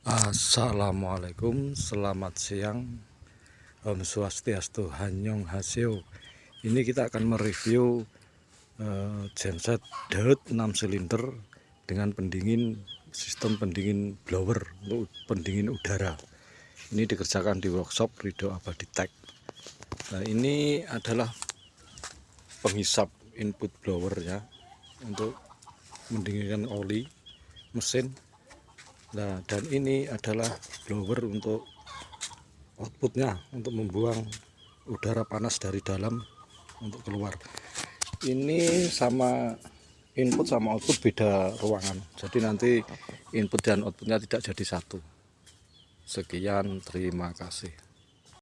Assalamualaikum, selamat siang. Om Swastiastu, Hanyong Haseo. Ini kita akan mereview genset Dahut 6 silinder dengan pendingin, sistem pendingin blower untuk pendingin udara. Ini dikerjakan di workshop Ridho Abadi Tech. Nah, ini adalah penghisap input blower ya, untuk mendinginkan oli mesin. Nah, dan ini adalah blower untuk outputnya, untuk membuang udara panas dari dalam untuk keluar. Ini sama input sama output beda ruangan, jadi nanti input dan outputnya tidak jadi satu. Sekian, terima kasih.